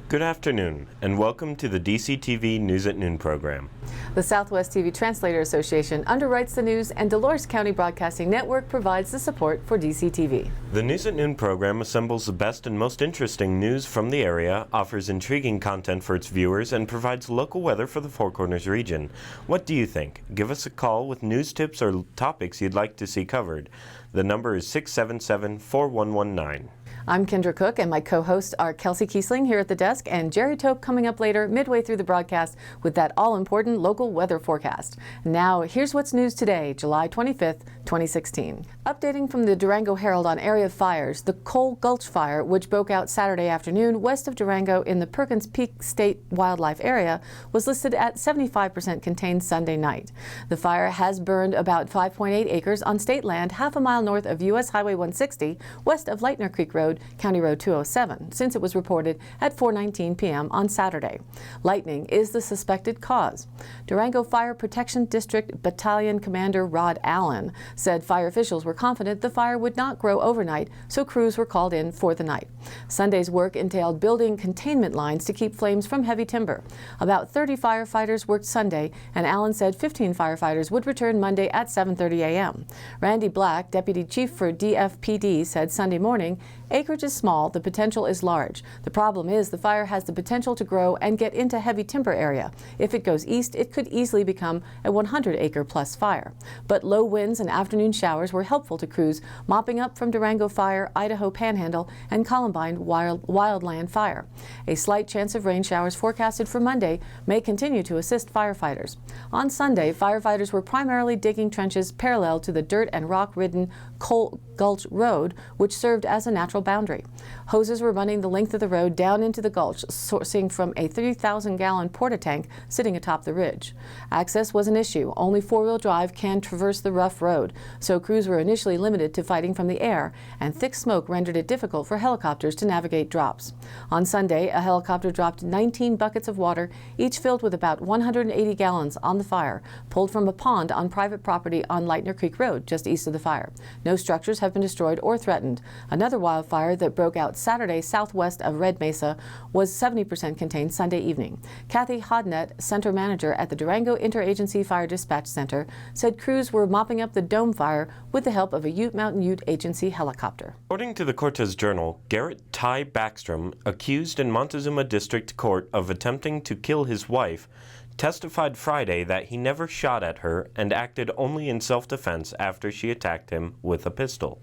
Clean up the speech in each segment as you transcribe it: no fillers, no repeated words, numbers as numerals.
Good afternoon, and welcome to the DCTV News at Noon program. The Southwest TV Translator Association underwrites the news, and Dolores County Broadcasting Network provides the support for DCTV. The News at Noon program assembles the best and most interesting news from the area, offers intriguing content for its viewers, and provides local weather for the Four Corners region. What do you think? Give us a call with news tips or topics you'd like to see covered. The number is 677-4119. I'm Kendra Cook, and my co-hosts are Kelsey Kiesling here at the desk and Jerry Tope coming up later midway through the broadcast with that all-important local weather forecast. Now, here's what's news today, July 25th, 2016. Updating from the Durango Herald on area fires, the Gulch fire, which broke out Saturday afternoon west of Durango in the Perkins Peak State Wildlife Area, was listed at 75% contained Sunday night. The fire has burned about 5.8 acres on state land half a mile north of U.S. Highway 160, west of Lightner Creek Road, County Road 207, since it was reported at 4:19 p.m. on Saturday. Lightning is the suspected cause. Durango Fire Protection District Battalion Commander Rod Allen said fire officials were confident the fire would not grow overnight, so crews were called in for the night. Sunday's work entailed building containment lines to keep flames from heavy timber. About 30 firefighters worked Sunday, and Allen said 15 firefighters would return Monday at 7:30 a.m. Randy Black, Deputy Chief for DFPD, said Sunday morning, "Acreage is small, the potential is large. The problem is the fire has the potential to grow and get into heavy timber area. If it goes east, it could easily become a 100-acre plus fire." But low winds and afternoon showers were helpful to crews mopping up from Durango Fire, Idaho Panhandle, and Columbine Wildland Fire. A slight chance of rain showers forecasted for Monday may continue to assist firefighters. On Sunday, firefighters were primarily digging trenches parallel to the dirt and rock-ridden Gulch Road, which served as a natural boundary. Hoses were running the length of the road down into the gulch, sourcing from a 3,000-gallon porta-tank sitting atop the ridge. Access was an issue. Only four-wheel drive can traverse the rough road, so crews were initially limited to fighting from the air, and thick smoke rendered it difficult for helicopters to navigate drops. On Sunday, a helicopter dropped 19 buckets of water, each filled with about 180 gallons, on the fire, pulled from a pond on private property on Lightner Creek Road, just east of the fire. No structures have been destroyed or threatened. Another wildfire that broke out Saturday southwest of Red Mesa was 70% contained Sunday evening. Kathy Hodnett, center manager at the Durango Interagency Fire Dispatch Center, said crews were mopping up the dome fire with the help of a Ute Mountain Ute Agency helicopter. According to the Cortez Journal, Garrett Ty Backstrom, accused in Montezuma District Court of attempting to kill his wife, testified Friday that he never shot at her and acted only in self-defense after she attacked him with a pistol.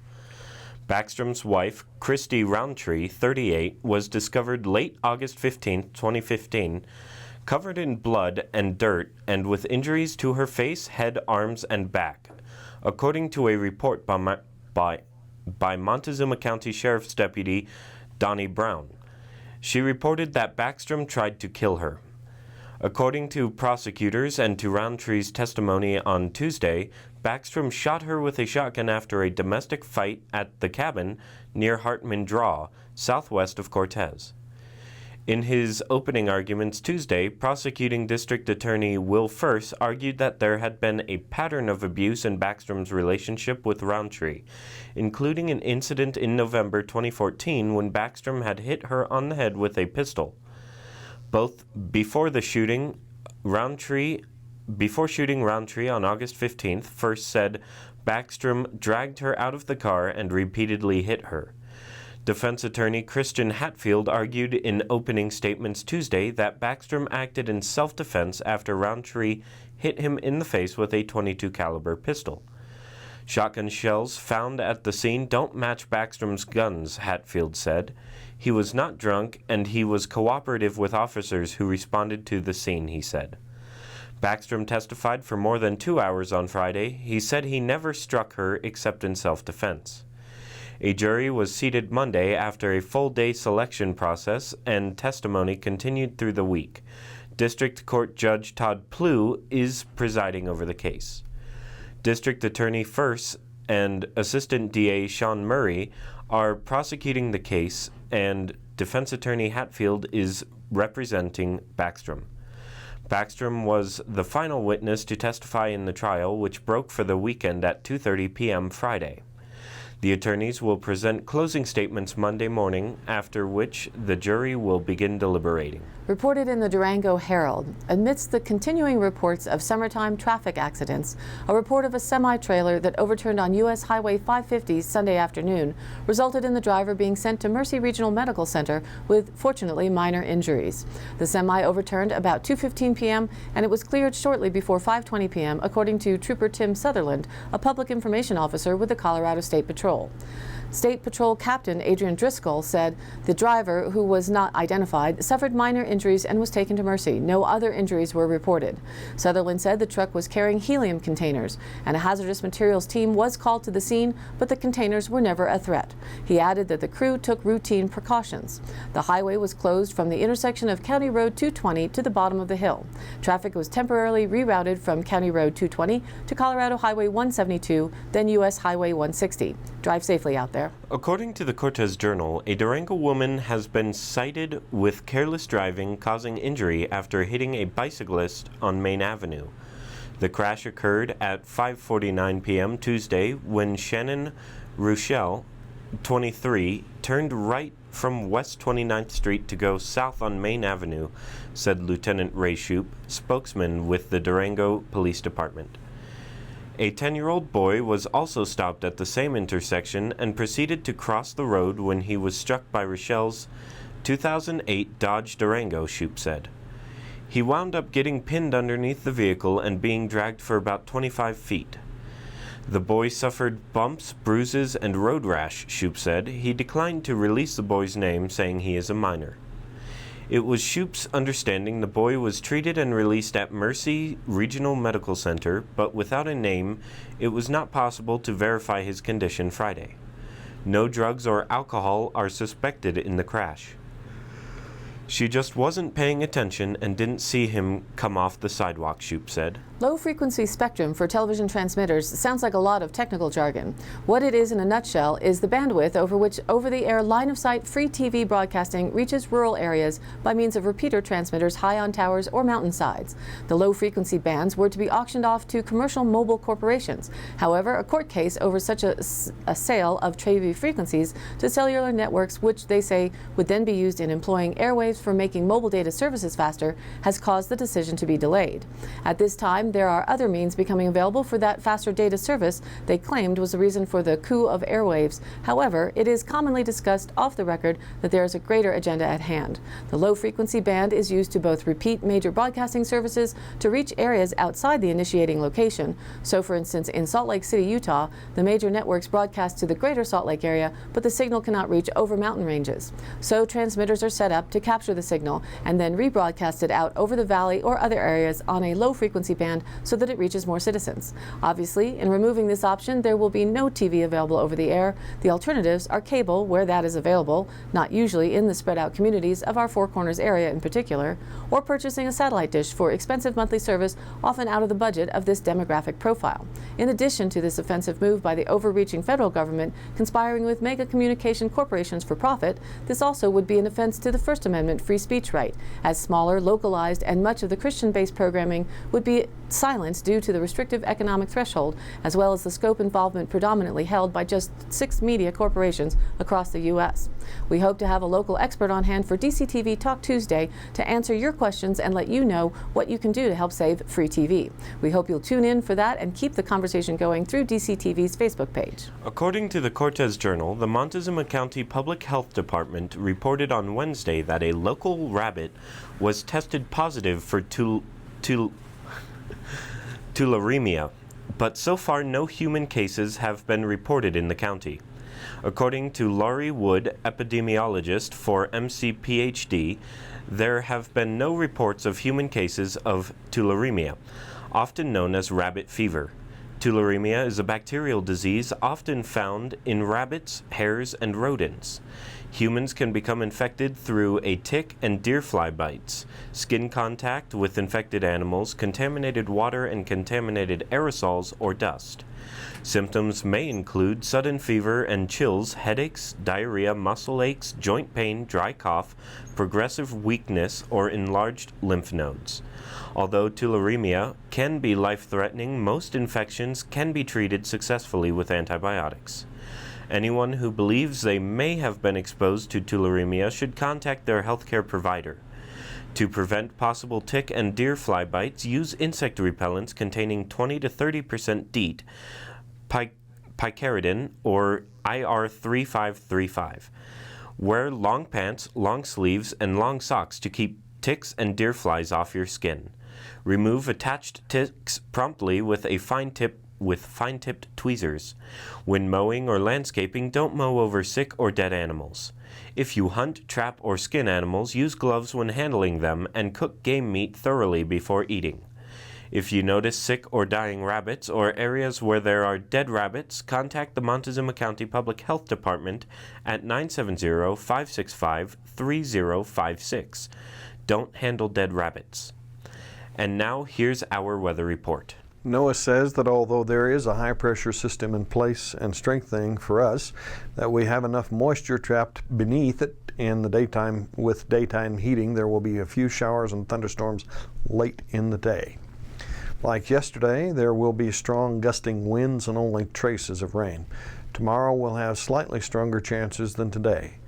Backstrom's wife, Christy Roundtree, 38, was discovered late August 15, 2015, covered in blood and dirt and with injuries to her face, head, arms, and back, according to a report by Montezuma County Sheriff's Deputy Donnie Brown. She reported that Backstrom tried to kill her. According to prosecutors and to Roundtree's testimony on Tuesday, Backstrom shot her with a shotgun after a domestic fight at the cabin near Hartman Draw, southwest of Cortez. In his opening arguments Tuesday, prosecuting District Attorney Will First argued that there had been a pattern of abuse in Backstrom's relationship with Roundtree, including an incident in November 2014 when Backstrom had hit her on the head with a pistol. Before shooting Roundtree on August 15th, First said Backstrom dragged her out of the car and repeatedly hit her. Defense attorney Christian Hatfield argued in opening statements Tuesday that Backstrom acted in self-defense after Roundtree hit him in the face with a .22 caliber pistol. Shotgun shells found at the scene don't match Backstrom's guns, Hatfield said. He was not drunk, and he was cooperative with officers who responded to the scene, he said. Backstrom testified for more than 2 hours on Friday. He said he never struck her except in self-defense. A jury was seated Monday after a full-day selection process, and testimony continued through the week. District Court Judge Todd Plew is presiding over the case. District Attorney First and Assistant DA Sean Murray are prosecuting the case, and Defense Attorney Hatfield is representing Backstrom. Backstrom was the final witness to testify in the trial, which broke for the weekend at 2:30 p.m. Friday. The attorneys will present closing statements Monday morning, after which the jury will begin deliberating. Reported in the Durango Herald, amidst the continuing reports of summertime traffic accidents, a report of a semi-trailer that overturned on U.S. Highway 550 Sunday afternoon resulted in the driver being sent to Mercy Regional Medical Center with, fortunately, minor injuries. The semi overturned about 2:15 p.m. and it was cleared shortly before 5:20 p.m., according to Trooper Tim Sutherland, a public information officer with the Colorado State Patrol. State Patrol Captain Adrian Driscoll said the driver, who was not identified, suffered minor injuries and was taken to Mercy. No other injuries were reported. Sutherland said the truck was carrying helium containers, and a hazardous materials team was called to the scene, but the containers were never a threat. He added that the crew took routine precautions. The highway was closed from the intersection of County Road 220 to the bottom of the hill. Traffic was temporarily rerouted from County Road 220 to Colorado Highway 172, then U.S. Highway 160. Drive safely out there. According to the Cortez Journal, a Durango woman has been cited with careless driving causing injury after hitting a bicyclist on Main Avenue. The crash occurred at 5:49 p.m. Tuesday when Shannon Rochelle, 23, turned right from West 29th Street to go south on Main Avenue, said Lieutenant Ray Shoup, spokesman with the Durango Police Department. A 10-year-old boy was also stopped at the same intersection and proceeded to cross the road when he was struck by Rochelle's 2008 Dodge Durango, Shoup said. He wound up getting pinned underneath the vehicle and being dragged for about 25 feet. The boy suffered bumps, bruises, and road rash, Shoup said. He declined to release the boy's name, saying he is a minor. It was Shoup's understanding the boy was treated and released at Mercy Regional Medical Center, but without a name, it was not possible to verify his condition Friday. No drugs or alcohol are suspected in the crash. She just wasn't paying attention and didn't see him come off the sidewalk, Shoup said. Low-frequency spectrum for television transmitters sounds like a lot of technical jargon. What it is in a nutshell is the bandwidth over which over-the-air line-of-sight free TV broadcasting reaches rural areas by means of repeater transmitters high on towers or mountainsides. The low-frequency bands were to be auctioned off to commercial mobile corporations. However, a court case over such a sale of TV frequencies to cellular networks, which they say would then be used in employing airwaves for making mobile data services faster, has caused the decision to be delayed. At this time, there are other means becoming available for that faster data service they claimed was the reason for the coup of airwaves. However, it is commonly discussed off the record that there is a greater agenda at hand. The low-frequency band is used to both repeat major broadcasting services to reach areas outside the initiating location. So, for instance, in Salt Lake City, Utah, the major networks broadcast to the greater Salt Lake area, but the signal cannot reach over mountain ranges. So transmitters are set up to capture the signal and then rebroadcast it out over the valley or other areas on a low-frequency band so that it reaches more citizens. Obviously, in removing this option, there will be no TV available over the air. The alternatives are cable, where that is available, not usually in the spread-out communities of our Four Corners area in particular, or purchasing a satellite dish for expensive monthly service, often out of the budget of this demographic profile. In addition to this offensive move by the overreaching federal government conspiring with mega communication corporations for profit, this also would be an offense to the First Amendment free speech right, as smaller, localized, and much of the Christian-based programming would be silenced due to the restrictive economic threshold, as well as the scope involvement predominantly held by just 6 media corporations across the U.S. We hope to have a local expert on hand for DCTV Talk Tuesday to answer your questions and let you know what you can do to help save free TV. We hope you'll tune in for that and keep the conversation going through DCTV's Facebook page. According to the Cortez Journal, the Montezuma County Public Health Department reported on Wednesday that a local rabbit was tested positive for Tularemia, but so far no human cases have been reported in the county. According to Laurie Wood, epidemiologist for MCPHD, there have been no reports of human cases of tularemia, often known as rabbit fever. Tularemia is a bacterial disease often found in rabbits, hares, and rodents. Humans can become infected through a tick and deer fly bites, skin contact with infected animals, contaminated water, and contaminated aerosols or dust. Symptoms may include sudden fever and chills, headaches, diarrhea, muscle aches, joint pain, dry cough, progressive weakness, or enlarged lymph nodes. Although tularemia can be life-threatening, most infections can be treated successfully with antibiotics. Anyone who believes they may have been exposed to tularemia should contact their healthcare provider. To prevent possible tick and deer fly bites, use insect repellents containing 20 to 30% DEET, picaridin, or IR3535. Wear long pants, long sleeves, and long socks to keep ticks and deer flies off your skin. Remove attached ticks promptly with fine-tipped tweezers. When mowing or landscaping, don't mow over sick or dead animals. If you hunt, trap, or skin animals, use gloves when handling them and cook game meat thoroughly before eating. If you notice sick or dying rabbits or areas where there are dead rabbits, contact the Montezuma County Public Health Department at 970-565-3056. Don't handle dead rabbits. And now here's our weather report. NOAA says that although there is a high-pressure system in place and strengthening for us, that we have enough moisture trapped beneath it in the daytime. With daytime heating, there will be a few showers and thunderstorms late in the day. Like yesterday, there will be strong gusting winds and only traces of rain. Tomorrow we'll have slightly stronger chances than today.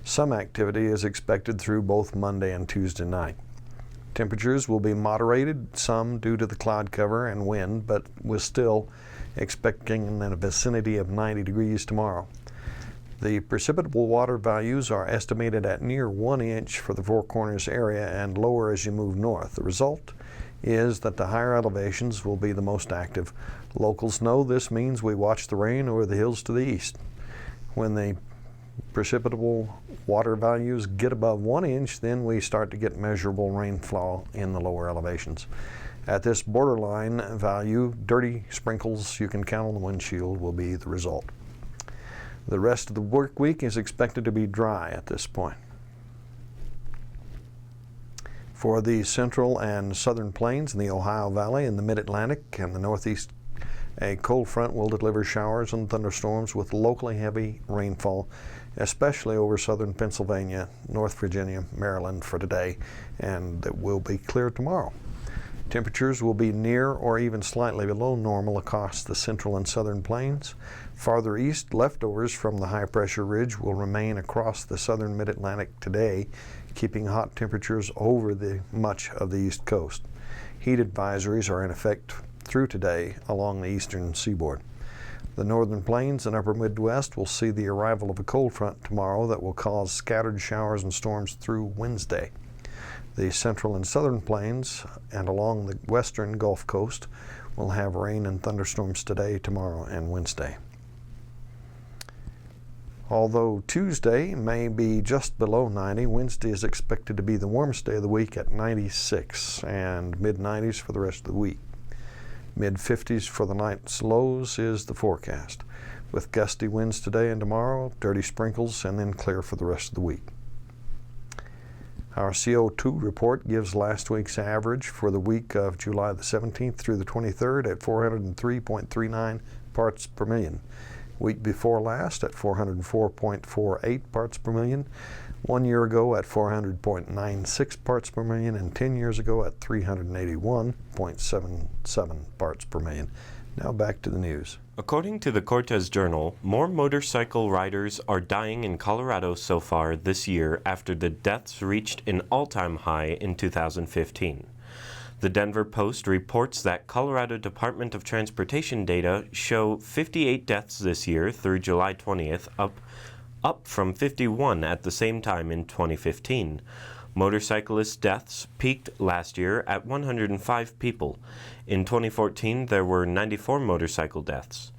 Some activity is expected through both Monday and Tuesday night. Temperatures will be moderated, some due to the cloud cover and wind, but we're still expecting in the vicinity of 90 degrees tomorrow. The precipitable water values are estimated at near 1 inch for the Four Corners area and lower as you move north. The result is that the higher elevations will be the most active. Locals know this means we watch the rain over the hills to the east. When the precipitable water values get above 1 inch, then we start to get measurable rainfall in the lower elevations. At this borderline value, dirty sprinkles you can count on the windshield will be the result. The rest of the work week is expected to be dry at this point. For the central and southern plains in the Ohio Valley and the Mid-Atlantic and the Northeast, a cold front will deliver showers and thunderstorms with locally heavy rainfall, especially over southern Pennsylvania, North Virginia, Maryland for today, and it will be clear tomorrow. Temperatures will be near or even slightly below normal across the central and southern plains. Farther east, leftovers from the high-pressure ridge will remain across the southern Mid-Atlantic today, keeping hot temperatures over much of the east coast. Heat advisories are in effect through today along the eastern seaboard. The northern plains and upper Midwest will see the arrival of a cold front tomorrow that will cause scattered showers and storms through Wednesday. The central and southern plains and along the western Gulf Coast will have rain and thunderstorms today, tomorrow, and Wednesday. Although Tuesday may be just below 90, Wednesday is expected to be the warmest day of the week at 96 and mid-90s for the rest of the week. Mid-50s for the night's lows is the forecast, with gusty winds today and tomorrow, dirty sprinkles, and then clear for the rest of the week. Our CO2 report gives last week's average for the week of July the 17th through the 23rd at 403.39 parts per million. Week before last at 404.48 parts per million. 1 year ago at 400.96 parts per million, and 10 years ago at 381.77 parts per million. Now back to the news. According to the Cortez Journal, more motorcycle riders are dying in Colorado so far this year after the deaths reached an all-time high in 2015. The Denver Post reports that Colorado Department of Transportation data show 58 deaths this year through July 20th, up from 51 at the same time in 2015. Motorcyclist deaths peaked last year at 105 people. In 2014, there were 94 motorcycle deaths.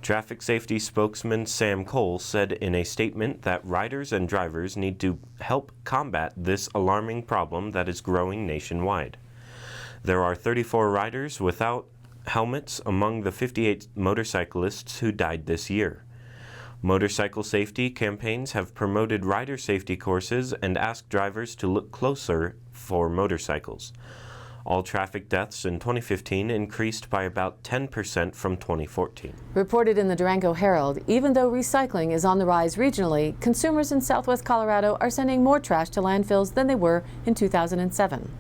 Traffic safety spokesman Sam Cole said in a statement that riders and drivers need to help combat this alarming problem that is growing nationwide. There are 34 riders without helmets among the 58 motorcyclists who died this year. Motorcycle safety campaigns have promoted rider safety courses and asked drivers to look closer for motorcycles. All traffic deaths in 2015 increased by about 10% from 2014. Reported in the Durango Herald, even though recycling is on the rise regionally, consumers in southwest Colorado are sending more trash to landfills than they were in 2007.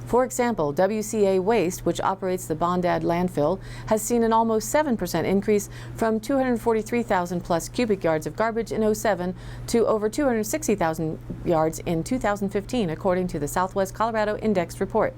For example, WCA Waste, which operates the Bondad landfill, has seen an almost 7% increase from 243,000 plus cubic yards of garbage in 2007 to over 260,000 yards in 2015, according to the Southwest Colorado Index report.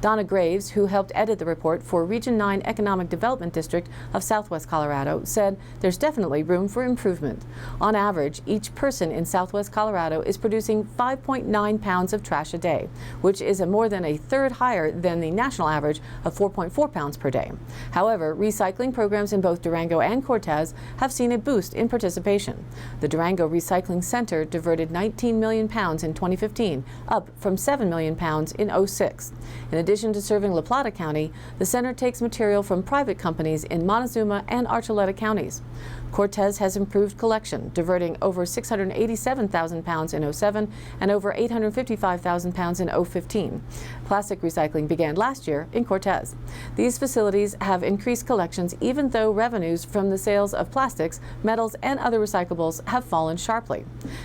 Donna Graves, who helped edit the report for Region 9 Economic Development District of Southwest Colorado, said there's definitely room for improvement. On average, each person in Southwest Colorado is producing 5.9 pounds of trash a day, which is more than a third higher than the national average of 4.4 pounds per day. However, recycling programs in both Durango and Cortez have seen a boost in participation. The Durango Recycling Center diverted 19 million pounds in 2015, up from 7 million pounds in 2006. In addition to serving La Plata County, the center takes material from private companies in Montezuma and Archuleta counties. Cortez has improved collection, diverting over 687,000 pounds in 2007 and over 855,000 pounds in 2015. Plastic recycling began last year in Cortez. These facilities have increased collections even though revenues from the sales of plastics, metals, and other recyclables have fallen sharply.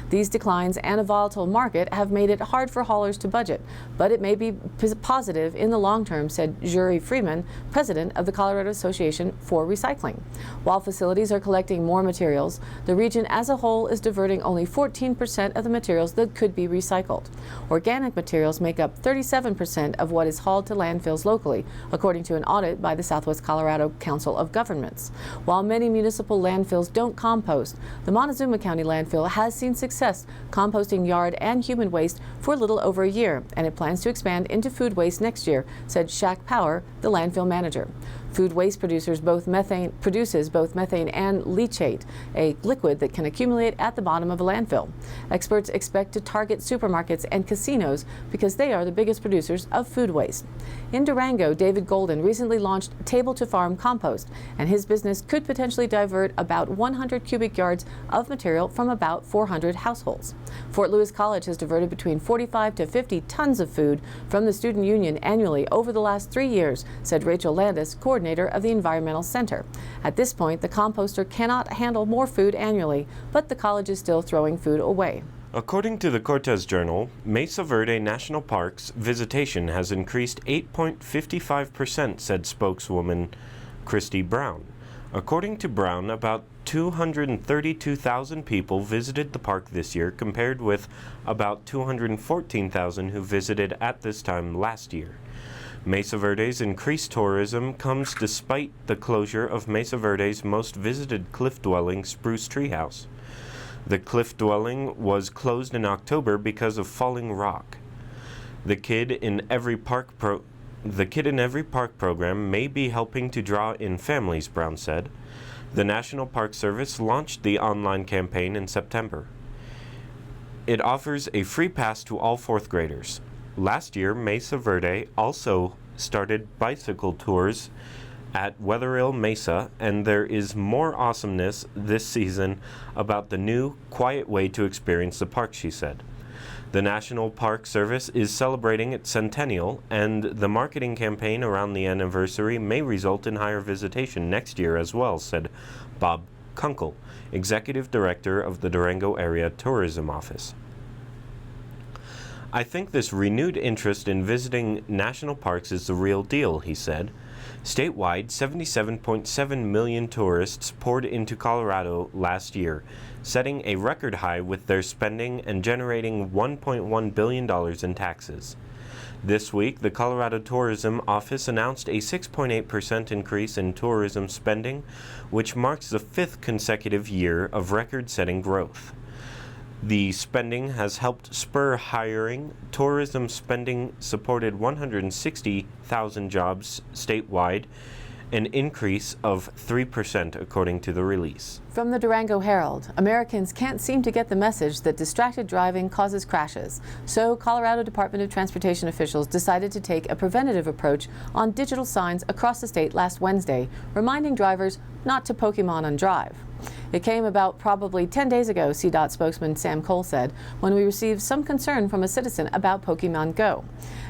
These declines and a volatile market have made it hard for haulers to budget, but it may be positive in the long term, said Yuri Freeman, president of the Colorado Association for Recycling. While facilities are collecting more materials, the region as a whole is diverting only 14% of the materials that could be recycled. Organic materials make up 37% of what is hauled to landfills locally, according to an audit by the Southwest Colorado Council of Governments. While many municipal landfills don't compost, the Montezuma County landfill has seen success composting yard and human waste for a little over a year, and it plans to expand into food waste next year, said Shaq Power, the landfill manager. Food waste produces both methane and leachate, a liquid that can accumulate at the bottom of a landfill. Experts expect to target supermarkets and casinos because they are the biggest producers of food waste. In Durango, David Golden recently launched Table to Farm Compost, and his business could potentially divert about 100 cubic yards of material from about 400 households. Fort Lewis College has diverted between 45 to 50 tons of food from the student union annually over the last 3 years, said Rachel Landis, coordinator of the Environmental Center. At this point, the composter cannot handle more food annually, but the college is still throwing food away. According to the Cortez Journal, Mesa Verde National Park's visitation has increased 8.55%, said spokeswoman Christy Brown. According to Brown, about 232,000 people visited the park this year, compared with about 214,000 who visited at this time last year. Mesa Verde's increased tourism comes despite the closure of Mesa Verde's most visited cliff dwelling, Spruce Treehouse. The cliff dwelling was closed in October because of falling rock. The Kid in Every Park program may be helping to draw in families, Brown said. The National Park Service launched the online campaign in September. It offers a free pass to all fourth graders. Last year, Mesa Verde also started bicycle tours at Wetherill Mesa, and there is more awesomeness this season about the new, quiet way to experience the park, she said. The National Park Service is celebrating its centennial, and the marketing campaign around the anniversary may result in higher visitation next year as well, said Bob Kunkel, Executive Director of the Durango Area Tourism Office. I think this renewed interest in visiting national parks is the real deal, he said. Statewide, 77.7 million tourists poured into Colorado last year, setting a record high with their spending and generating $1.1 billion in taxes. This week, the Colorado Tourism Office announced a 6.8% increase in tourism spending, which marks the 5th consecutive year of record-setting growth. The spending has helped spur hiring. Tourism spending supported 160,000 jobs statewide, an increase of 3% according to the release. From the Durango Herald, Americans can't seem to get the message that distracted driving causes crashes. So Colorado Department of Transportation officials decided to take a preventative approach on digital signs across the state last Wednesday, reminding drivers not to Pokemon on drive. It came about probably 10 days ago, CDOT spokesman Sam Cole said, when we received some concern from a citizen about Pokemon Go.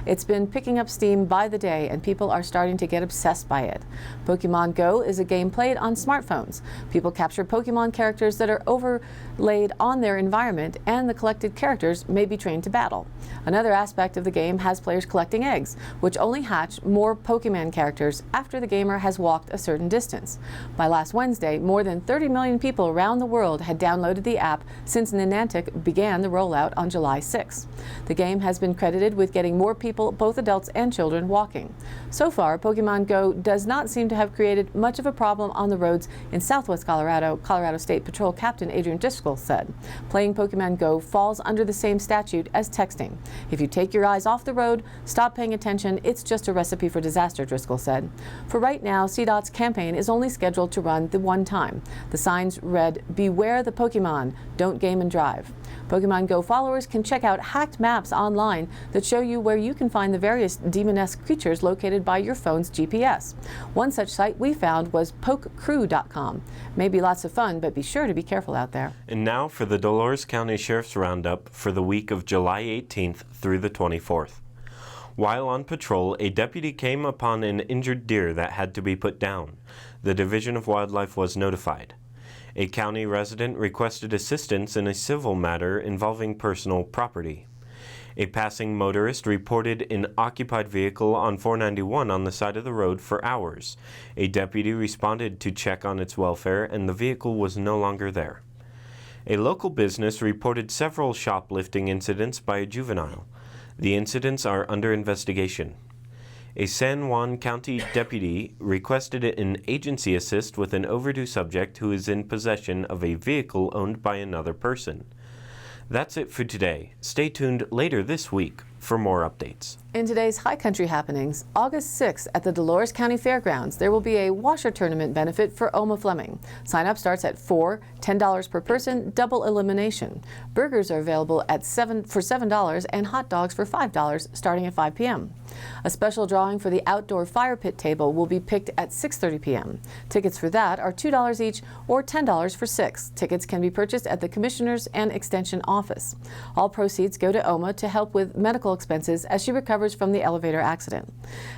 It's been picking up steam by the day, and people are starting to get obsessed by it. Pokemon Go is a game played on smartphones. People capture Pokemon characters that are overlaid on their environment, and the collected characters may be trained to battle. Another aspect of the game has players collecting eggs, which only hatch more Pokemon characters after the gamer has walked a certain distance. By last Wednesday, more than 30 million people around the world had downloaded the app since Niantic began the rollout on July 6. The game has been credited with getting more people, both adults and children, walking. So far, Pokemon Go does not seem to have created much of a problem on the roads in southwest Colorado, Colorado State Patrol Captain Adrian Driscoll said. Playing Pokemon Go falls under the same statute as texting. If you take your eyes off the road, stop paying attention, it's just a recipe for disaster, Driscoll said. For right now, CDOT's campaign is only scheduled to run the one time. The signs read, "Beware the Pokemon, don't game and drive." Pokemon Go followers can check out hacked maps online that show you where you can find the various demonesque creatures located by your phone's GPS. One such site we found was pokecrew.com. May be lots of fun, but be sure to be careful out there. And now for the Dolores County Sheriff's Roundup for the week of July 18th through the 24th. While on patrol, a deputy came upon an injured deer that had to be put down. The Division of Wildlife was notified. A county resident requested assistance in a civil matter involving personal property. A passing motorist reported an occupied vehicle on 491 on the side of the road for hours. A deputy responded to check on its welfare, and the vehicle was no longer there. A local business reported several shoplifting incidents by a juvenile. The incidents are under investigation. A San Juan County deputy requested an agency assist with an overdue subject who is in possession of a vehicle owned by another person. That's it for today. Stay tuned later this week for more updates. In today's High Country happenings, August 6th at the Dolores County Fairgrounds, there will be a washer tournament benefit for Oma Fleming. Sign up starts at $4, $10 per person, double elimination. Burgers are available at for $7 and hot dogs for $5 starting at 5 p.m. A special drawing for the outdoor fire pit table will be picked at 6:30 p.m. Tickets for that are $2 each or $10 for 6. Tickets can be purchased at the Commissioner's and Extension office. All proceeds go to Oma to help with medical expenses as she recovers from the elevator accident.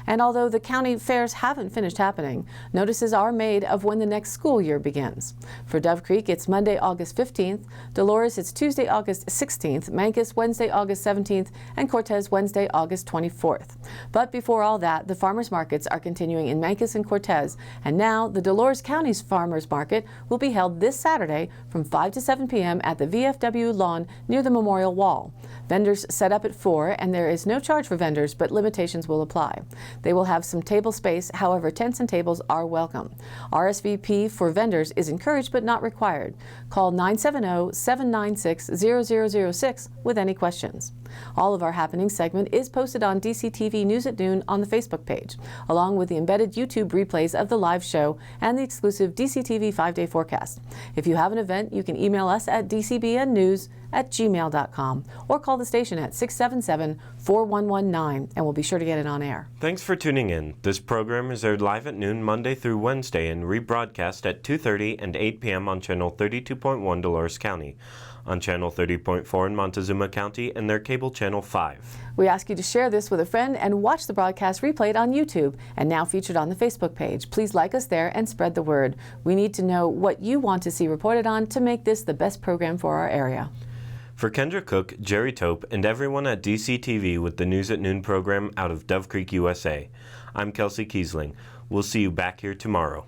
And although the county fairs haven't finished happening, notices are made of when the next school year begins. For Dove Creek, it's Monday, August 15th. Dolores, it's Tuesday, August 16th. Mancos, Wednesday, August 17th. And Cortez, Wednesday, August 24th. But before all that, the farmers markets are continuing in Mancos and Cortez. And now, the Dolores County's farmers market will be held this Saturday from 5 to 7 p.m. at the VFW lawn near the Memorial Wall. Vendors set up at 4, and there is no charge for vendors, but limitations will apply. They will have some table space, however, tents and tables are welcome. RSVP for vendors is encouraged but not required. Call 970-796-0006 with any questions. All of our happenings segment is posted on DCTV News at Noon on the Facebook page, along with the embedded YouTube replays of the live show and the exclusive DCTV 5-day forecast. If you have an event, you can email us at dcbnnews@gmail.com or call the station at 677-4119 and we'll be sure to get it on air. Thanks for tuning in. This program is aired live at noon Monday through Wednesday and rebroadcast at 2:30 and 8 p.m. on Channel 32.1 Dolores County, on Channel 30.4 in Montezuma County, and their cable Channel 5. We ask you to share this with a friend and watch the broadcast replayed on YouTube and now featured on the Facebook page. Please like us there and spread the word. We need to know what you want to see reported on to make this the best program for our area. For Kendra Cook, Jerry Tope, and everyone at DCTV with the News at Noon program out of Dove Creek, USA, I'm Kelsey Kiesling. We'll see you back here tomorrow.